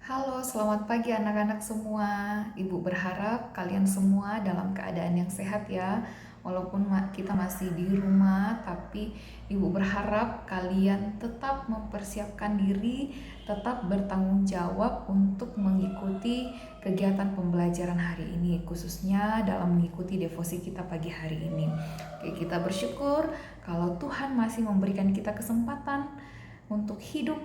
Halo, selamat pagi anak-anak semua. Ibu berharap kalian semua dalam keadaan yang sehat ya. Walaupun kita masih di rumah, tapi Ibu berharap kalian tetap mempersiapkan diri, tetap bertanggung jawab untuk mengikuti kegiatan pembelajaran hari ini, khususnya dalam mengikuti devosi kita pagi hari ini. Oke, kita bersyukur kalau Tuhan masih memberikan kita kesempatan untuk hidup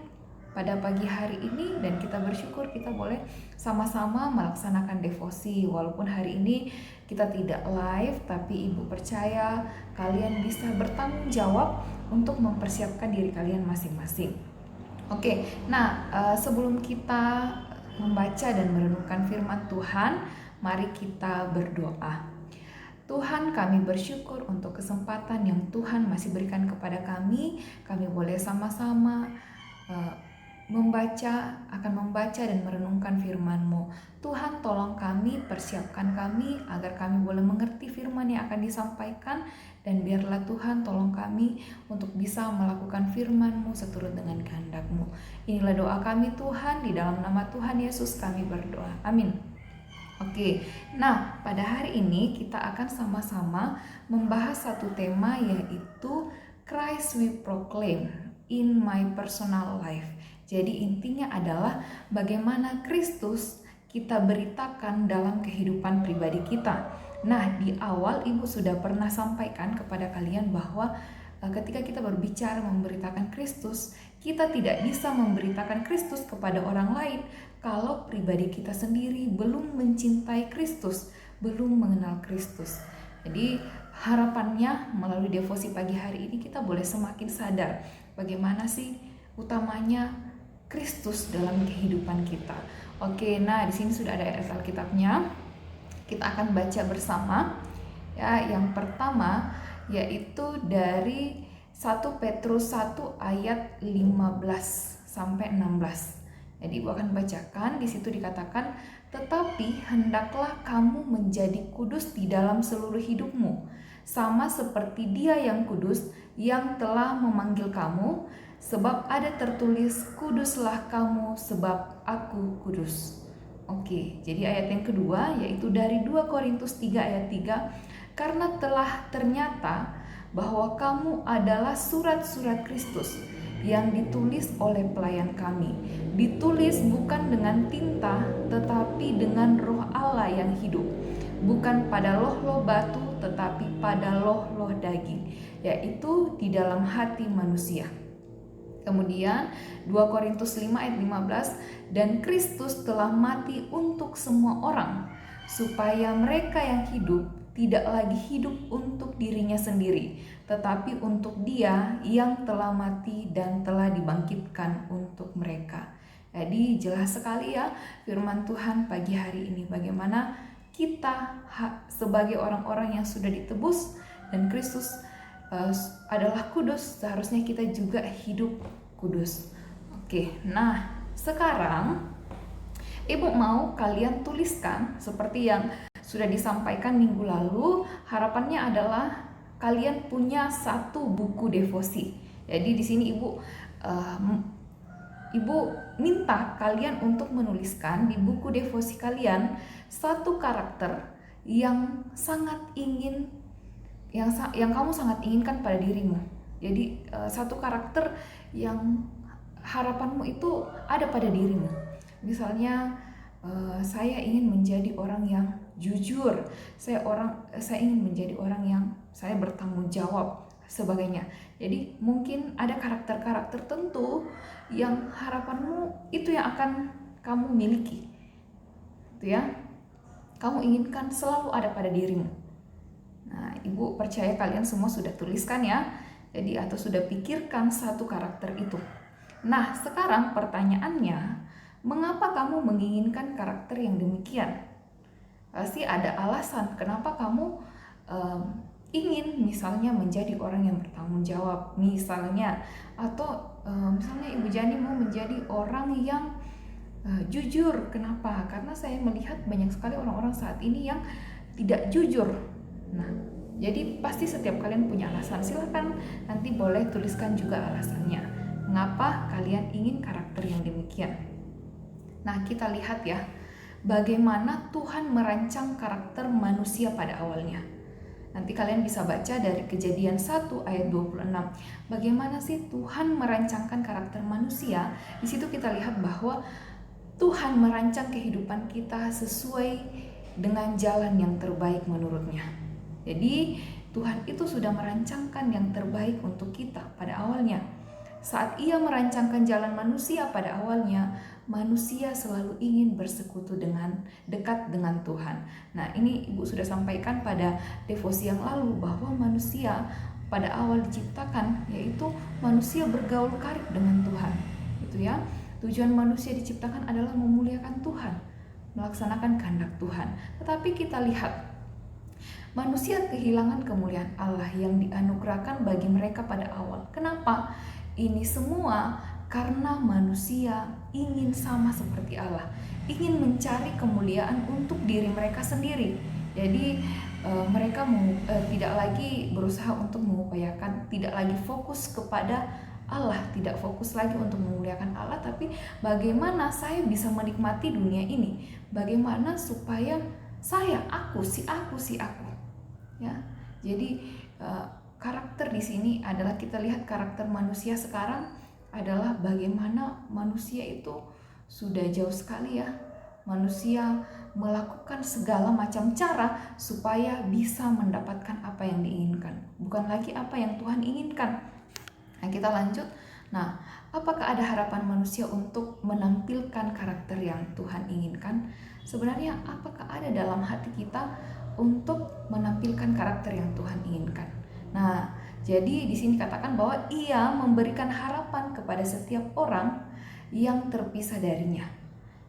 pada pagi hari ini, dan kita bersyukur kita boleh sama-sama melaksanakan devosi. Walaupun hari ini kita tidak live, tapi Ibu percaya kalian bisa bertanggung jawab untuk mempersiapkan diri kalian masing-masing. Oke, nah sebelum kita membaca dan merenungkan firman Tuhan, mari kita berdoa. Tuhan, kami bersyukur untuk kesempatan yang Tuhan masih berikan kepada kami. Kami boleh sama-sama akan membaca dan merenungkan firman-Mu. Tuhan, tolong kami, persiapkan kami agar kami boleh mengerti firman yang akan disampaikan, dan biarlah Tuhan tolong kami untuk bisa melakukan firman-Mu seturut dengan kehendak-Mu. Inilah doa kami Tuhan, di dalam nama Tuhan Yesus kami berdoa. Amin. Oke, nah pada hari ini kita akan sama-sama membahas satu tema, yaitu Christ we proclaim in my personal life. Jadi intinya adalah bagaimana Kristus kita beritakan dalam kehidupan pribadi kita. Nah, di awal Ibu sudah pernah sampaikan kepada kalian bahwa ketika kita berbicara memberitakan Kristus, kita tidak bisa memberitakan Kristus kepada orang lain kalau pribadi kita sendiri belum mencintai Kristus, belum mengenal Kristus. Jadi harapannya melalui devosi pagi hari ini kita boleh semakin sadar bagaimana sih utamanya Kristus dalam kehidupan kita. Oke, nah di sini sudah ada ayat Alkitabnya. Kita akan baca bersama. Ya, yang pertama yaitu dari 1 Petrus 1 ayat 15 sampai 16. Jadi Ibu akan bacakan. Di situ dikatakan, "Tetapi hendaklah kamu menjadi kudus di dalam seluruh hidupmu, sama seperti Dia yang kudus yang telah memanggil kamu, sebab ada tertulis, kuduslah kamu sebab aku kudus." Oke, jadi ayat yang kedua yaitu dari 2 Korintus 3 ayat 3, "Karena telah ternyata bahwa kamu adalah surat-surat Kristus yang ditulis oleh pelayan kami, ditulis bukan dengan tinta tetapi dengan Roh Allah yang hidup, bukan pada loh-loh batu tetapi pada loh-loh daging, yaitu di dalam hati manusia." Kemudian 2 Korintus 5 ayat 15, "Dan Kristus telah mati untuk semua orang, supaya mereka yang hidup tidak lagi hidup untuk dirinya sendiri, tetapi untuk Dia yang telah mati dan telah dibangkitkan untuk mereka." Jadi jelas sekali ya firman Tuhan pagi hari ini, bagaimana kita sebagai orang-orang yang sudah ditebus dan Kristus adalah kudus, seharusnya kita juga hidup kudus. Oke, nah sekarang Ibu mau kalian tuliskan seperti yang sudah disampaikan minggu lalu. Harapannya adalah kalian punya satu buku devosi. Jadi di sini Ibu minta kalian untuk menuliskan di buku devosi kalian satu karakter yang sangat ingin, yang kamu sangat inginkan pada dirimu. Jadi satu karakter yang harapanmu itu ada pada dirimu. Misalnya saya ingin menjadi orang yang jujur, saya ingin menjadi orang yang saya bertanggung jawab, sebagainya. Jadi mungkin ada karakter-karakter tertentu yang harapanmu itu yang akan kamu miliki, itu ya, kamu inginkan selalu ada pada dirimu. Nah, Ibu percaya kalian semua sudah tuliskan ya, jadi atau sudah pikirkan satu karakter itu. Nah, sekarang pertanyaannya, mengapa kamu menginginkan karakter yang demikian? Pasti ada alasan kenapa kamu ingin misalnya menjadi orang yang bertanggung jawab, misalnya, atau misalnya Ibu Jani mau menjadi orang yang jujur. Kenapa? Karena saya melihat banyak sekali orang-orang saat ini yang tidak jujur. Nah, jadi pasti setiap kalian punya alasan. Silahkan nanti boleh tuliskan juga alasannya. Mengapa kalian ingin karakter yang demikian? Nah, kita lihat ya, bagaimana Tuhan merancang karakter manusia pada awalnya. Nanti kalian bisa baca dari Kejadian 1 ayat 26. Bagaimana sih Tuhan merancangkan karakter manusia? Di situ kita lihat bahwa Tuhan merancang kehidupan kita sesuai dengan jalan yang terbaik menurutnya. Jadi Tuhan itu sudah merancangkan yang terbaik untuk kita pada awalnya. Saat Ia merancangkan jalan manusia pada awalnya, manusia selalu ingin bersekutu dekat dengan Tuhan. Nah, ini Ibu sudah sampaikan pada devosi yang lalu bahwa manusia pada awal diciptakan yaitu manusia bergaul karib dengan Tuhan. Itu ya. Tujuan manusia diciptakan adalah memuliakan Tuhan, melaksanakan kehendak Tuhan. Tetapi kita lihat manusia kehilangan kemuliaan Allah yang dianugerahkan bagi mereka pada awal. Kenapa? Ini semua karena manusia ingin sama seperti Allah, ingin mencari kemuliaan untuk diri mereka sendiri. Jadi mereka tidak lagi berusaha untuk mengupayakan, tidak lagi fokus kepada Allah, tidak fokus lagi untuk memuliakan Allah, tapi bagaimana saya bisa menikmati dunia ini, bagaimana supaya aku. Ya, jadi karakter di sini adalah kita lihat karakter manusia sekarang adalah bagaimana manusia itu sudah jauh sekali ya. Manusia melakukan segala macam cara supaya bisa mendapatkan apa yang diinginkan, bukan lagi apa yang Tuhan inginkan. Nah, kita lanjut. Nah, apakah ada harapan manusia untuk menampilkan karakter yang Tuhan inginkan? Sebenarnya apakah ada dalam hati kita untuk menampilkan karakter yang Tuhan inginkan? Nah, jadi di sini katakan bahwa Ia memberikan harapan kepada setiap orang yang terpisah darinya.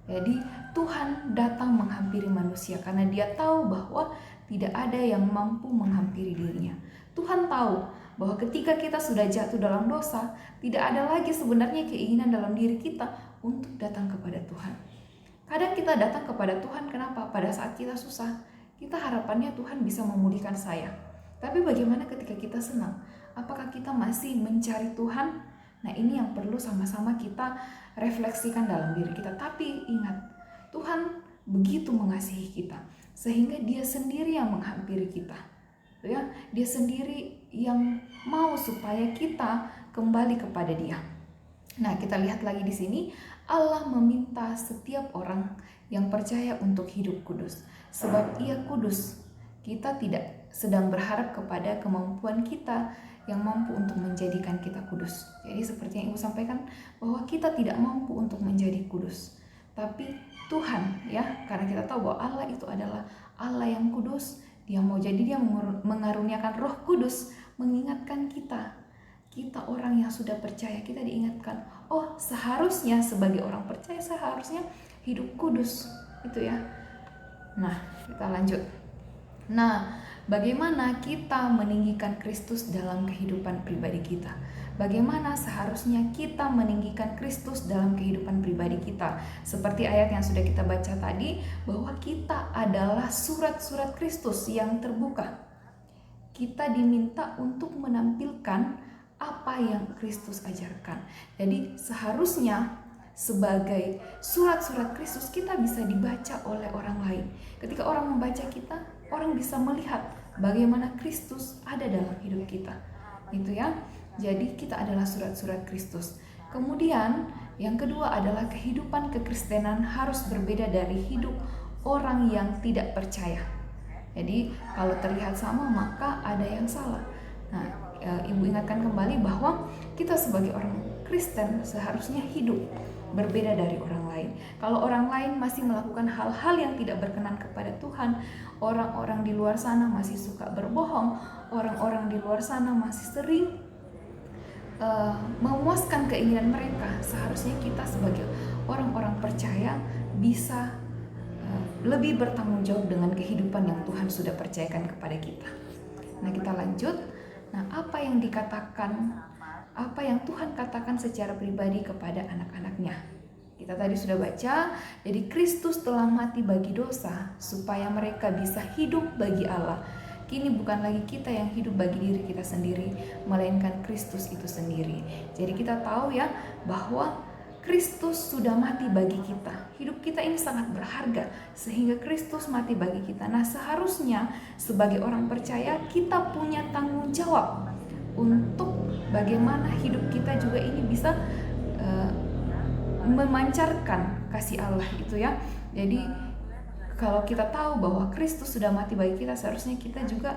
Jadi Tuhan datang menghampiri manusia karena Dia tahu bahwa tidak ada yang mampu menghampiri dirinya. Tuhan tahu bahwa ketika kita sudah jatuh dalam dosa, tidak ada lagi sebenarnya keinginan dalam diri kita untuk datang kepada Tuhan. Kadang kita datang kepada Tuhan, kenapa? Pada saat kita susah, kita harapannya Tuhan bisa memulihkan saya. Tapi bagaimana ketika kita senang? Apakah kita masih mencari Tuhan? Nah, ini yang perlu sama-sama kita refleksikan dalam diri kita. Tapi ingat, Tuhan begitu mengasihi kita, sehingga Dia sendiri yang menghampiri kita. Ya, Dia sendiri yang mau supaya kita kembali kepada Dia. Nah, kita lihat lagi di sini, Allah meminta setiap orang yang percaya untuk hidup kudus, sebab Ia kudus. Kita tidak sedang berharap kepada kemampuan kita yang mampu untuk menjadikan kita kudus. Jadi seperti yang Ibu sampaikan, bahwa kita tidak mampu untuk menjadi kudus, tapi Tuhan, ya, karena kita tahu bahwa Allah itu adalah Allah yang kudus. Dia mau, jadi Dia mengaruniakan Roh Kudus, mengingatkan kita orang yang sudah percaya, kita diingatkan, oh seharusnya sebagai orang percaya seharusnya hidup kudus, itu ya. Nah, kita lanjut. Nah, bagaimana kita meninggikan Kristus dalam kehidupan pribadi kita? Bagaimana seharusnya kita meninggikan Kristus dalam kehidupan pribadi kita? Seperti ayat yang sudah kita baca tadi, bahwa kita adalah surat-surat Kristus yang terbuka. Kita diminta untuk menampilkan apa yang Kristus ajarkan. Jadi seharusnya sebagai surat-surat Kristus kita bisa dibaca oleh orang lain. Ketika orang membaca kita, orang bisa melihat bagaimana Kristus ada dalam hidup kita. Itu ya. Jadi kita adalah surat-surat Kristus. Kemudian yang kedua adalah kehidupan kekristenan harus berbeda dari hidup orang yang tidak percaya. Jadi kalau terlihat sama maka ada yang salah. Nah, Ibu ingatkan kembali bahwa kita sebagai orang Kristen seharusnya hidup berbeda dari orang lain. Kalau orang lain masih melakukan hal-hal yang tidak berkenan kepada Tuhan, orang-orang di luar sana masih suka berbohong, orang-orang di luar sana masih sering memuaskan keinginan mereka, seharusnya kita sebagai orang-orang percaya bisa lebih bertanggung jawab dengan kehidupan yang Tuhan sudah percayakan kepada kita. Nah, kita lanjut. Nah, apa yang Tuhan katakan secara pribadi kepada anak-anaknya? Kita tadi sudah baca, jadi Kristus telah mati bagi dosa supaya mereka bisa hidup bagi Allah. Kini bukan lagi kita yang hidup bagi diri kita sendiri, melainkan Kristus itu sendiri. Jadi kita tahu ya bahwa Kristus sudah mati bagi kita. Hidup kita ini sangat berharga sehingga Kristus mati bagi kita. Nah, seharusnya sebagai orang percaya kita punya tanggung jawab untuk bagaimana hidup kita juga ini bisa memancarkan kasih Allah itu ya. Jadi kalau kita tahu bahwa Kristus sudah mati bagi kita, seharusnya kita juga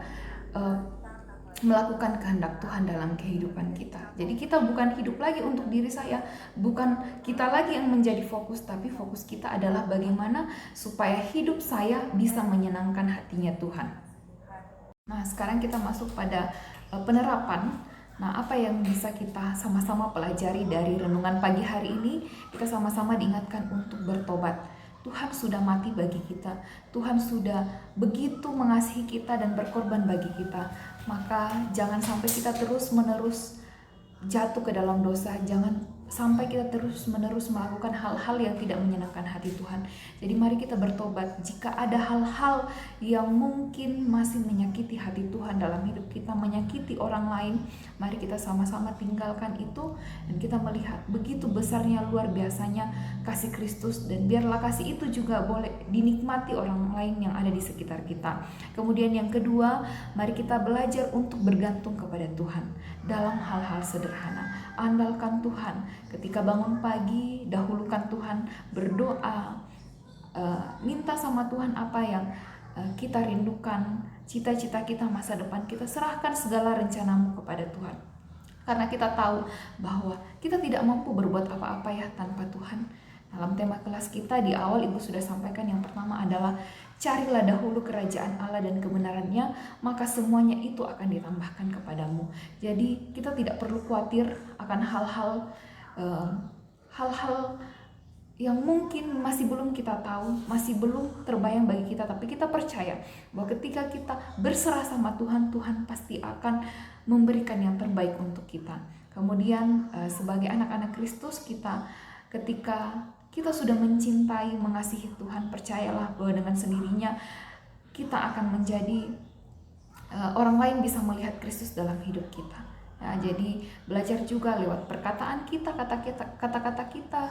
melakukan kehendak Tuhan dalam kehidupan kita. Jadi kita bukan hidup lagi untuk diri saya, bukan kita lagi yang menjadi fokus, tapi fokus kita adalah bagaimana supaya hidup saya bisa menyenangkan hatinya Tuhan. Nah, sekarang kita masuk pada penerapan. Nah, apa yang bisa kita sama-sama pelajari dari renungan pagi hari ini? Kita sama-sama diingatkan untuk bertobat. Tuhan sudah mati bagi kita. Tuhan sudah begitu mengasihi kita dan berkorban bagi kita. Maka jangan sampai kita terus-menerus jatuh ke dalam dosa. Jangan sampai kita terus-menerus melakukan hal-hal yang tidak menyenangkan hati Tuhan. Jadi mari kita bertobat. Jika ada hal-hal yang mungkin masih menyakiti hati Tuhan dalam hidup kita, menyakiti orang lain, mari kita sama-sama tinggalkan itu dan kita melihat begitu besarnya, luar biasanya kasih Kristus, dan biarlah kasih itu juga boleh dinikmati orang lain yang ada di sekitar kita. Kemudian yang kedua, mari kita belajar untuk bergantung kepada Tuhan dalam hal-hal sederhana. Andalkan Tuhan. Ketika bangun pagi, dahulukan Tuhan, berdoa, minta sama Tuhan apa yang kita rindukan, cita-cita kita, masa depan kita, serahkan segala rencanamu kepada Tuhan. Karena kita tahu bahwa kita tidak mampu berbuat apa-apa ya tanpa Tuhan. Dalam tema kelas kita di awal Ibu sudah sampaikan, yang pertama adalah carilah dahulu kerajaan Allah dan kebenarannya, maka semuanya itu akan ditambahkan kepadamu. Jadi kita tidak perlu khawatir akan hal-hal yang mungkin masih belum kita tahu, masih belum terbayang bagi kita, tapi kita percaya bahwa ketika kita berserah sama Tuhan, Tuhan pasti akan memberikan yang terbaik untuk kita. Kemudian sebagai anak-anak Kristus, kita ketika kita sudah mencintai, mengasihi Tuhan, percayalah bahwa dengan sendirinya kita akan menjadi orang lain bisa melihat Kristus dalam hidup kita. Ya, jadi belajar juga lewat perkataan kita, kata-kata kita,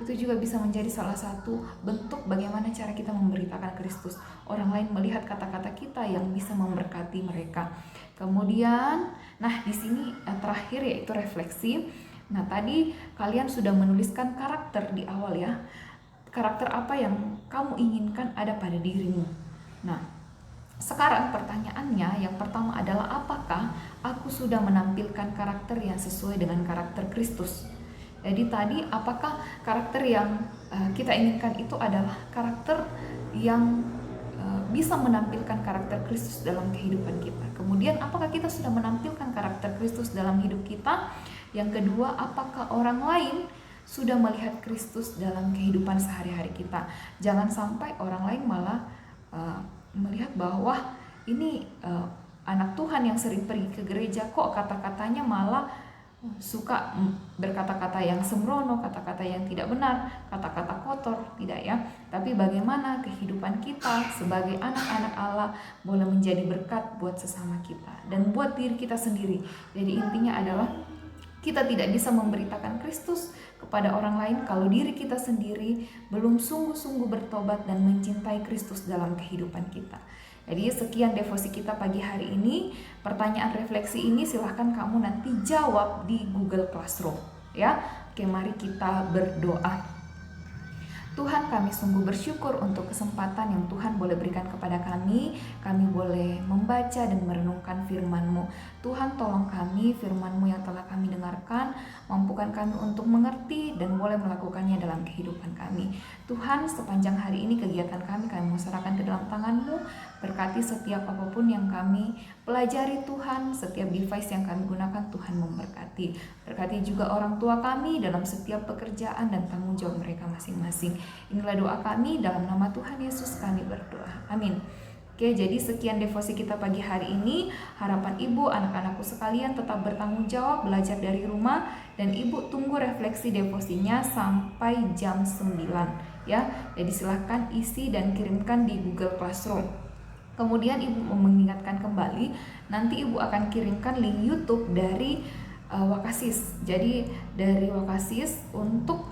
itu juga bisa menjadi salah satu bentuk bagaimana cara kita memberitakan Kristus. Orang lain melihat kata-kata kita yang bisa memberkati mereka. Kemudian, nah di sini terakhir yaitu refleksi. Nah, tadi kalian sudah menuliskan karakter di awal ya. Karakter apa yang kamu inginkan ada pada dirimu. Nah, sekarang pertanyaannya yang pertama adalah, apakah aku sudah menampilkan karakter yang sesuai dengan karakter Kristus? Jadi tadi apakah karakter yang kita inginkan itu adalah karakter yang bisa menampilkan karakter Kristus dalam kehidupan kita? Kemudian apakah kita sudah menampilkan karakter Kristus dalam hidup kita? Yang kedua, apakah orang lain sudah melihat Kristus dalam kehidupan sehari-hari kita? Jangan sampai orang lain malah melihat bahwa ini anak Tuhan yang sering pergi ke gereja, kok kata-katanya malah suka berkata-kata yang sembrono, kata-kata yang tidak benar, kata-kata kotor, tidak ya. Tapi bagaimana kehidupan kita sebagai anak-anak Allah boleh menjadi berkat buat sesama kita dan buat diri kita sendiri. Jadi intinya adalah kita tidak bisa memberitakan Kristus kepada orang lain kalau diri kita sendiri belum sungguh-sungguh bertobat dan mencintai Kristus dalam kehidupan kita. Jadi sekian devosi kita pagi hari ini. Pertanyaan refleksi ini silahkan kamu nanti jawab di Google Classroom ya. Oke, mari kita berdoa. Tuhan, kami sungguh bersyukur untuk kesempatan yang Tuhan boleh berikan kepada kami. Kami boleh membaca dan merenungkan firman-Mu. Tuhan, tolong kami, firman-Mu yang telah kami dengarkan, mampukan kami untuk mengerti dan boleh melakukannya dalam kehidupan kami. Tuhan, sepanjang hari ini kegiatan kami mau serahkan ke dalam tangan-Mu. Berkati setiap apapun yang kami pelajari Tuhan, setiap device yang kami gunakan, Tuhan memberkati. Berkati juga orang tua kami dalam setiap pekerjaan dan tanggung jawab mereka masing-masing. Inilah doa kami, dalam nama Tuhan Yesus kami berdoa. Amin. Oke, jadi sekian devosi kita pagi hari ini. Harapan Ibu, anak-anakku sekalian tetap bertanggung jawab, belajar dari rumah, dan Ibu tunggu refleksi devosinya sampai jam 9 ya. Jadi silahkan isi dan kirimkan di Google Classroom. Kemudian Ibu mengingatkan kembali, nanti Ibu akan kirimkan link YouTube dari Wakasis. Jadi dari Wakasis untuk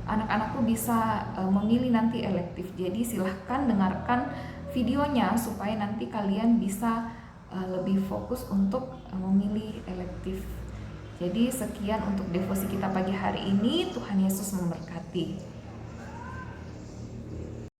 anak-anakku bisa memilih nanti elektif. Jadi silahkan dengarkan videonya supaya nanti kalian bisa lebih fokus untuk memilih elektif. Jadi sekian untuk devosi kita pagi hari ini. Tuhan Yesus memberkati.